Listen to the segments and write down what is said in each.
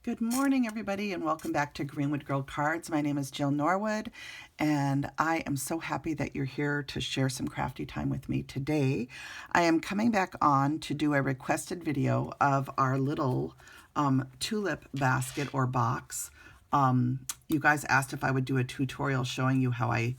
Good morning, everybody, and welcome back to Greenwood Girl Cards. My name is Jill Norwood, and I am so happy that you're here to share some crafty time with me today. I am coming back on to do a requested video of our little tulip basket or box. You guys asked if I would do a tutorial showing you how I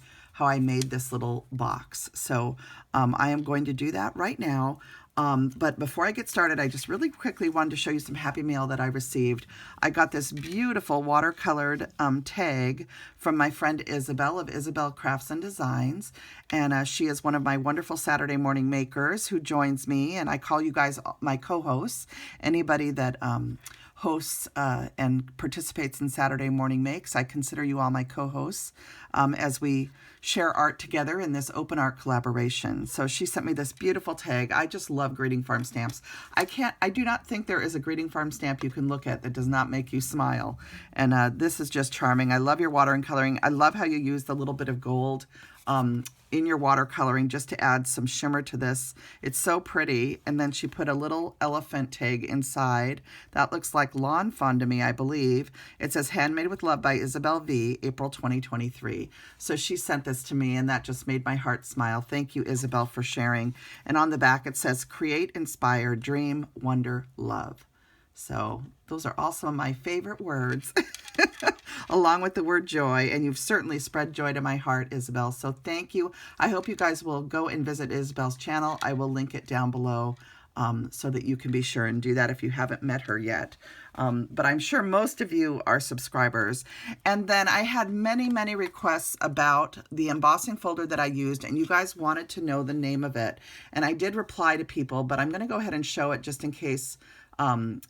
made this little box. So I am going to do that right now. But before I get started, I just really quickly wanted to show you some happy mail that I received. I got this beautiful watercolored tag from my friend Isabel of Isabel Crafts and Designs. And she is one of my wonderful Saturday morning makers who joins me. And I call you guys my co-hosts. Anybody that hosts and participates in Saturday Morning Makes, I consider you all my co-hosts as we share art together in this open art collaboration. So she sent me this beautiful tag. I just love greeting farm stamps. I do not think there is a greeting farm stamp you can look at that does not make you smile. And this is just charming. I love your water and coloring. I love how you use the little bit of gold in your watercoloring just to add some shimmer to this. It's so pretty. And then she put a little elephant tag inside. That looks like lawn fawn to me, I believe. It says Handmade with Love by Isabel V, April 2023. So she sent this to me and that just made my heart smile. Thank you, Isabel, for sharing. And on the back it says Create, Inspire, Dream, Wonder, Love. So those are also my favorite words, along with the word joy. And you've certainly spread joy to my heart, Isabel. So thank you. I hope you guys will go and visit Isabel's channel. I will link it down below so that you can be sure and do that if you haven't met her yet. But I'm sure most of you are subscribers. And then I had many, many requests about the embossing folder that I used, and you guys wanted to know the name of it. And I did reply to people, but I'm going to go ahead and show it just in case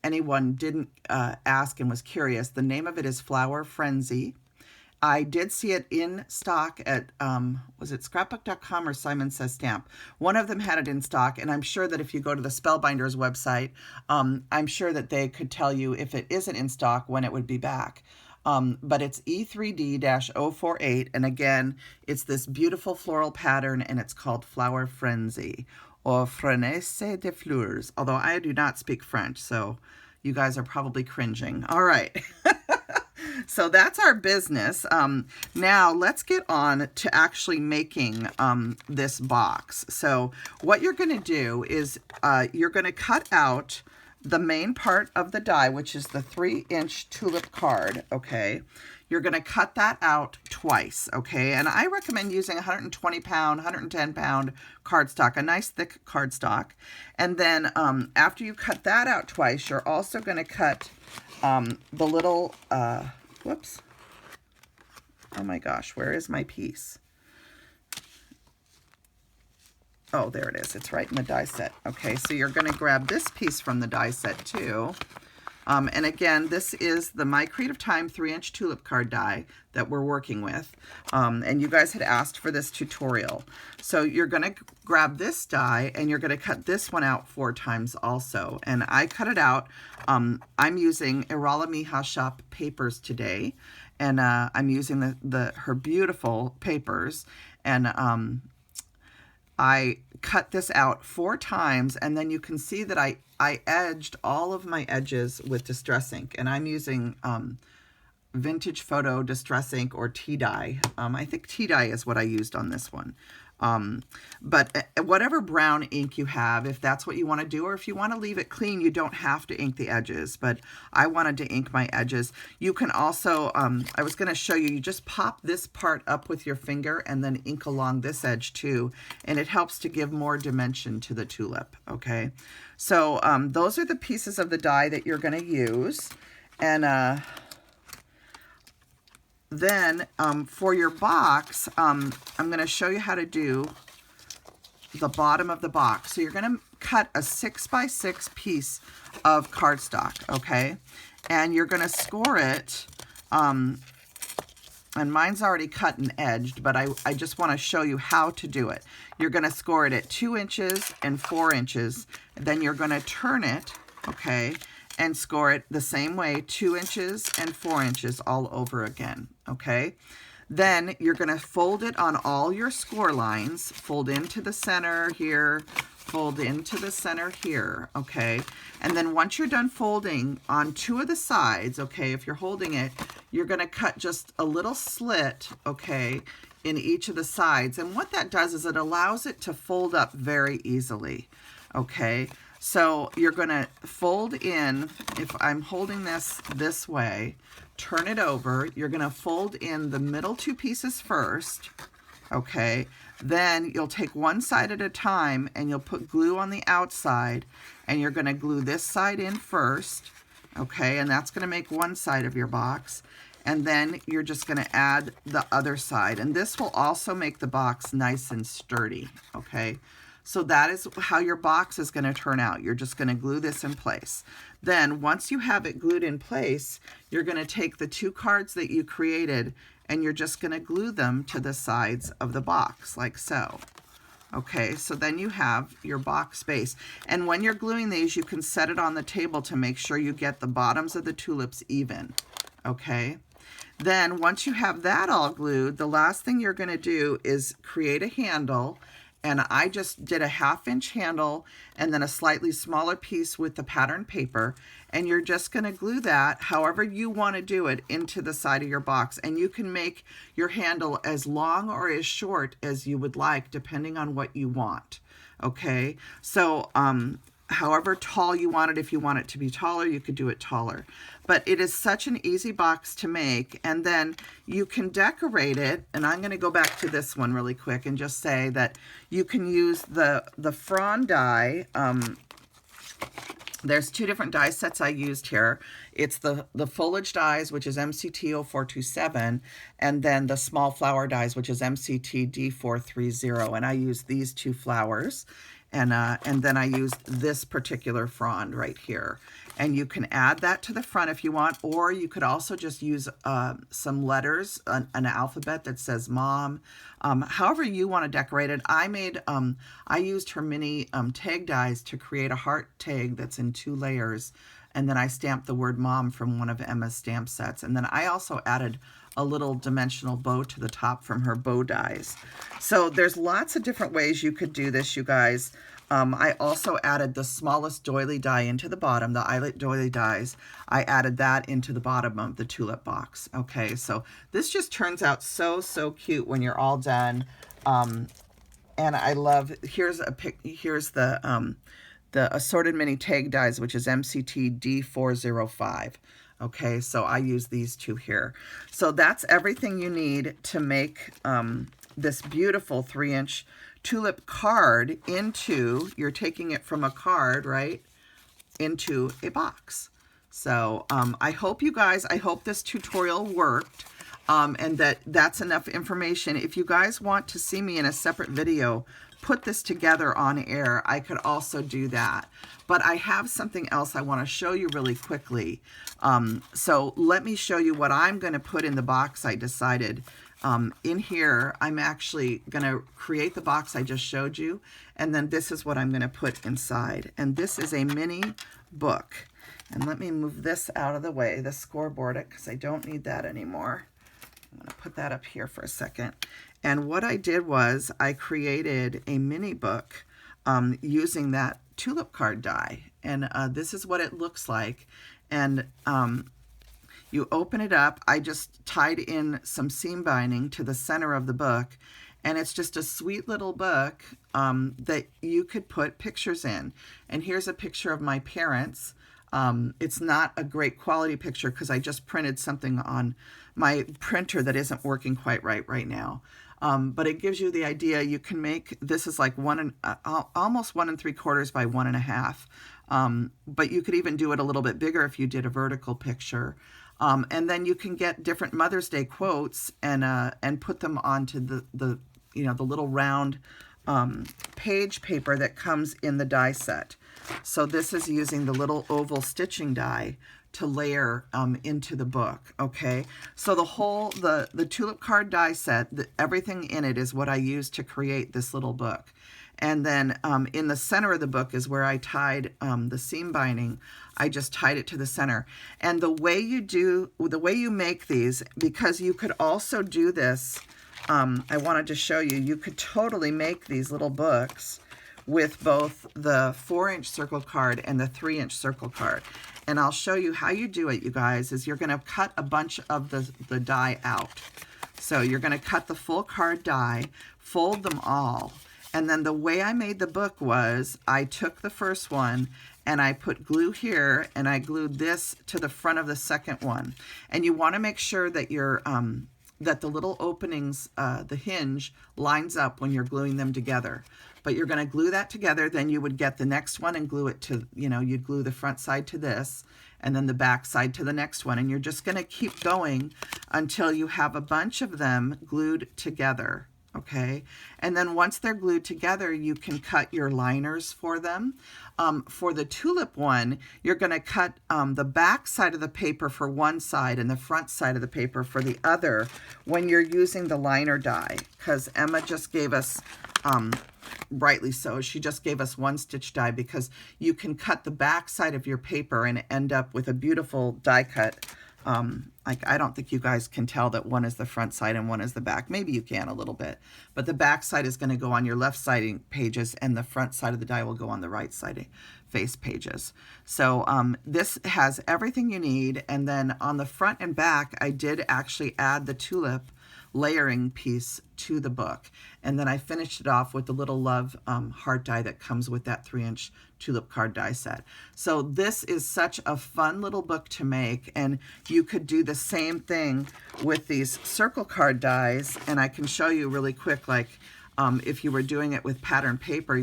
anyone didn't ask and was curious. The name of it is Flower Frenzy. I did see it in stock at, was it scrapbook.com or Simon Says Stamp? One of them had it in stock, and I'm sure that if you go to the Spellbinders website, I'm sure that they could tell you if it isn't in stock when it would be back. But it's E3D-048, and again, it's this beautiful floral pattern, and it's called Flower Frenzy, or Frenesse de Fleurs, although I do not speak French, so you guys are probably cringing. All right. So that's our business. Now let's get on to actually making this box. So what you're going to do is you're going to cut out the main part of the die, which is the 3-inch tulip card, okay? You're going to cut that out twice, okay? And I recommend using 120 pound, 110 pound cardstock, a nice thick cardstock. And then after you cut that out twice, you're also going to cut the little, whoops. Oh my gosh, where is my piece? Oh, there it is. It's right in the die set. Okay, so you're going to grab this piece from the die set too. And again, this is the mycreativetime 3-inch tulip card die that we're working with. And you guys had asked for this tutorial. So you're going to grab this die and you're going to cut this one out 4 times also. And I cut it out. I'm using Iralamijashop papers today. And I'm using her beautiful papers. And I cut this out 4 times, and then you can see that I edged all of my edges with Distress ink, and I'm using Vintage Photo Distress ink or tea dye. I think tea dye is what I used on this one. But whatever brown ink you have, if that's what you want to do, or if you want to leave it clean, you don't have to ink the edges, but I wanted to ink my edges. You can also, I was going to show you, you just pop this part up with your finger and then ink along this edge too, and it helps to give more dimension to the tulip, okay? So those are the pieces of the die that you're going to use, and then for your box, I'm going to show you how to do the bottom of the box. So you're going to cut a 6x6 piece of cardstock, okay? And you're going to score it, and mine's already cut and edged, but I just want to show you how to do it. You're going to score it at 2 inches and 4 inches. Then you're going to turn it, okay, and score it the same way, 2 inches and 4 inches all over again, okay? Then you're going to fold it on all your score lines, fold into the center here, fold into the center here, okay? And then once you're done folding on 2 of the sides, okay, if you're holding it, you're going to cut just a little slit, okay, in each of the sides. And what that does is it allows it to fold up very easily, okay? So you're going to fold in, if I'm holding this way, turn it over, you're going to fold in the middle 2 pieces first, okay? Then you'll take one side at a time and you'll put glue on the outside, and you're going to glue this side in first, okay? And that's going to make one side of your box. And then you're just going to add the other side. And this will also make the box nice and sturdy, okay? So that is how your box is going to turn out. You're just going to glue this in place. Then once you have it glued in place, you're going to take the 2 cards that you created and you're just going to glue them to the sides of the box like so. Okay, so then you have your box base. And when you're gluing these, you can set it on the table to make sure you get the bottoms of the tulips even, okay? Then once you have that all glued, the last thing you're going to do is create a handle. And I just did a 1/2 inch handle and then a slightly smaller piece with the pattern paper. And you're just going to glue that however you want to do it into the side of your box. And you can make your handle as long or as short as you would like, depending on what you want. Okay, so however tall you want it, if you want it to be taller, you could do it taller. But it is such an easy box to make. And then you can decorate it. And I'm going to go back to this one really quick and just say that you can use the frond die. There's 2 different die sets I used here. It's the foliage dies, which is MCT 0427, and then the small flower dies, which is MCT D430. And I used these 2 flowers. And then I used this particular frond right here. And you can add that to the front if you want, or you could also just use some letters, an alphabet that says mom. However you want to decorate it. I used her mini tag dies to create a heart tag that's in 2 layers. And then I stamped the word mom from one of Emma's stamp sets. And then I also added a little dimensional bow to the top from her bow dies. So there's lots of different ways you could do this, you guys. I also added the smallest doily die into the bottom, the eyelet doily dies. I added that into the bottom of the tulip box. Okay, so this just turns out so, so cute when you're all done. And I love, here's the assorted mini tag dies, which is MCT D405. Okay, so I use these 2 here. So that's everything you need to make this beautiful 3-inch tulip card into, you're taking it from a card, right, into a box. So I hope you guys, I hope this tutorial worked and that's enough information. If you guys want to see me in a separate video put this together on air, I could also do that. But I have something else I want to show you really quickly. So let me show you what I'm going to put in the box I decided. In here, I'm actually going to create the box I just showed you, and then this is what I'm going to put inside. And this is a mini book. And let me move this out of the way, the scoreboard, because I don't need that anymore. I'm going to put that up here for a second. And what I did was I created a mini book using that tulip card die. And this is what it looks like. And you open it up. I just tied in some seam binding to the center of the book. And it's just a sweet little book that you could put pictures in. And here's a picture of my parents. It's not a great quality picture because I just printed something on my printer that isn't working quite right now. But it gives you the idea. You can make, this is like almost 1 3/4 by 1 1/2. But you could even do it a little bit bigger if you did a vertical picture. And then you can get different Mother's Day quotes and put them onto the little round page paper that comes in the die set. So this is using the little oval stitching die to layer into the book. Okay, so the Tulip Card Die Set, everything in it is what I used to create this little book. And then in the center of the book is where I tied the seam binding. I just tied it to the center. And the way you make these, because you could also do this, I wanted to show you, you could totally make these little books with both the 4-inch circle card and the 3-inch circle card. And I'll show you how you do it, you guys, is you're going to cut a bunch of the die out. So you're going to cut the full card die, fold them all. And then the way I made the book was I took the first one and I put glue here and I glued this to the front of the second one. And you want to make sure that your that the little openings, the hinge, lines up when you're gluing them together. But you're going to glue that together, then you would get the next one and glue it to, you'd glue the front side to this, and then the back side to the next one. And you're just going to keep going until you have a bunch of them glued together, okay? And then once they're glued together, you can cut your liners for them. For the tulip one, you're going to cut the back side of the paper for one side and the front side of the paper for the other when you're using the liner die, because Emma just gave us, rightly so, she just gave us 1-stitch die, because you can cut the back side of your paper and end up with a beautiful die cut. Like, I don't think you guys can tell that one is the front side and one is the back. Maybe you can a little bit, but the back side is going to go on your left side pages and the front side of the die will go on the right side face pages. So this has everything you need. And then on the front and back, I did actually add the tulip layering piece to the book. And then I finished it off with the little love heart die that comes with that 3-inch Tulip Card Die Set. So this is such a fun little book to make, and you could do the same thing with these circle card dies, and I can show you really quick, like if you were doing it with pattern paper,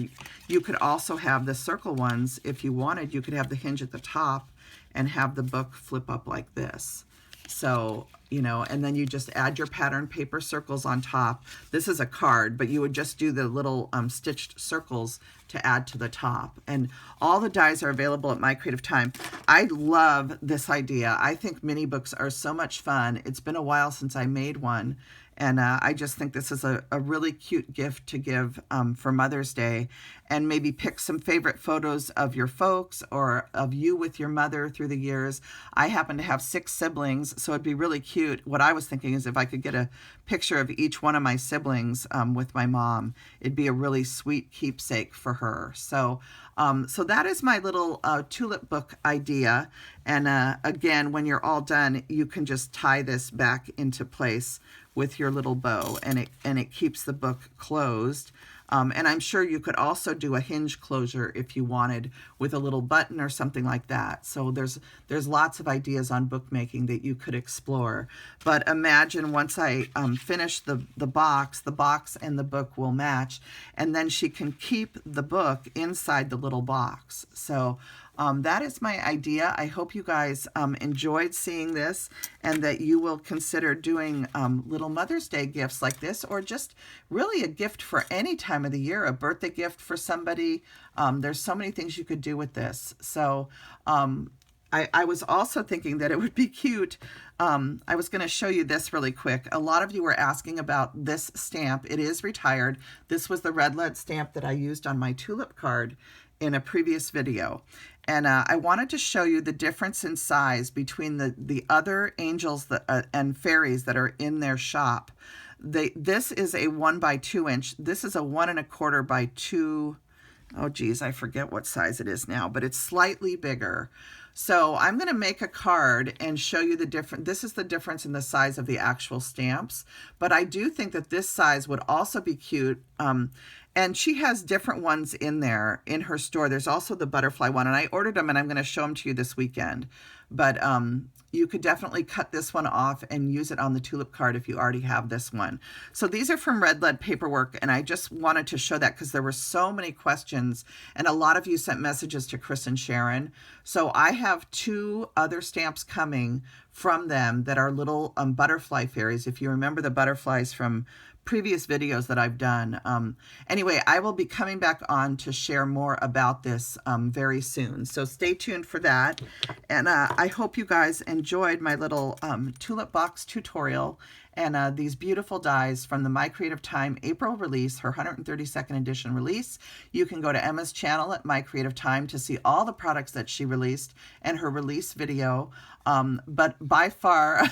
you could also have the circle ones. If you wanted, you could have the hinge at the top and have the book flip up like this. So, and then you just add your pattern paper circles on top. This is a card, but you would just do the little stitched circles to add to the top. And all the dies are available at mycreativetime. I love this idea. I think mini books are so much fun. It's been a while since I made one. And I just think this is a really cute gift to give for Mother's Day. And maybe pick some favorite photos of your folks or of you with your mother through the years. I happen to have 6 siblings, so it'd be really cute. What I was thinking is if I could get a picture of each one of my siblings with my mom, it'd be a really sweet keepsake for her. So so that is my little tulip book idea. And again, when you're all done, you can just tie this back into place with your little bow, and it keeps the book closed. And I'm sure you could also do a hinge closure if you wanted with a little button or something like that. So there's lots of ideas on bookmaking that you could explore. But imagine once I finish the box and the book will match, and then she can keep the book inside the little box. So that is my idea. I hope you guys enjoyed seeing this, and that you will consider doing little Mother's Day gifts like this, or just really a gift for any time of the year, a birthday gift for somebody. There's so many things you could do with this. So I was also thinking that it would be cute. I was going to show you this really quick. A lot of you were asking about this stamp. It is retired. This was the red lead stamp that I used on my tulip card in a previous video. And I wanted to show you the difference in size between the other angels that, and fairies that are in their shop. This is a 1 by 2 inch. This is a 1 1/4 by 2. Oh geez, I forget what size it is now, but it's slightly bigger. So I'm going to make a card and show you the difference. This is the difference in the size of the actual stamps, but I do think that this size would also be cute. And she has different ones in there in her store. There's also the butterfly one, and I ordered them, and I'm going to show them to you this weekend. But you could definitely cut this one off and use it on the tulip card if you already have this one. So these are from Red Lead Paperwork, and I just wanted to show that because there were so many questions, and a lot of you sent messages to Chris and Sharon. So I have 2 other stamps coming from them that are little butterfly fairies. If you remember the butterflies from previous videos that I've done. Anyway, I will be coming back on to share more about this very soon. So stay tuned for that. And I hope you guys enjoyed my little tulip box tutorial and these beautiful dies from the My Creative Time April release, her 132nd edition release. You can go to Emma's channel at My Creative Time to see all the products that she released and her release video. But by far,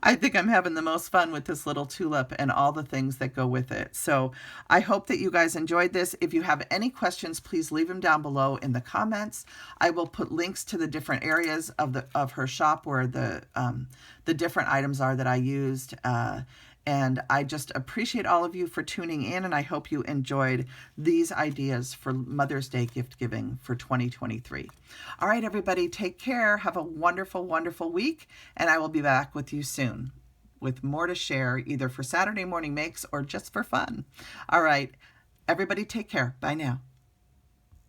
I think I'm having the most fun with this little tulip and all the things that go with it. So I hope that you guys enjoyed this. If you have any questions, please leave them down below in the comments. I will put links to the different areas of her shop where the different items are that I used. And I just appreciate all of you for tuning in, and I hope you enjoyed these ideas for Mother's Day gift giving for 2023. All right, everybody, take care. Have a wonderful, wonderful week, and I will be back with you soon with more to share, either for Saturday morning makes or just for fun. All right, everybody, take care. Bye now.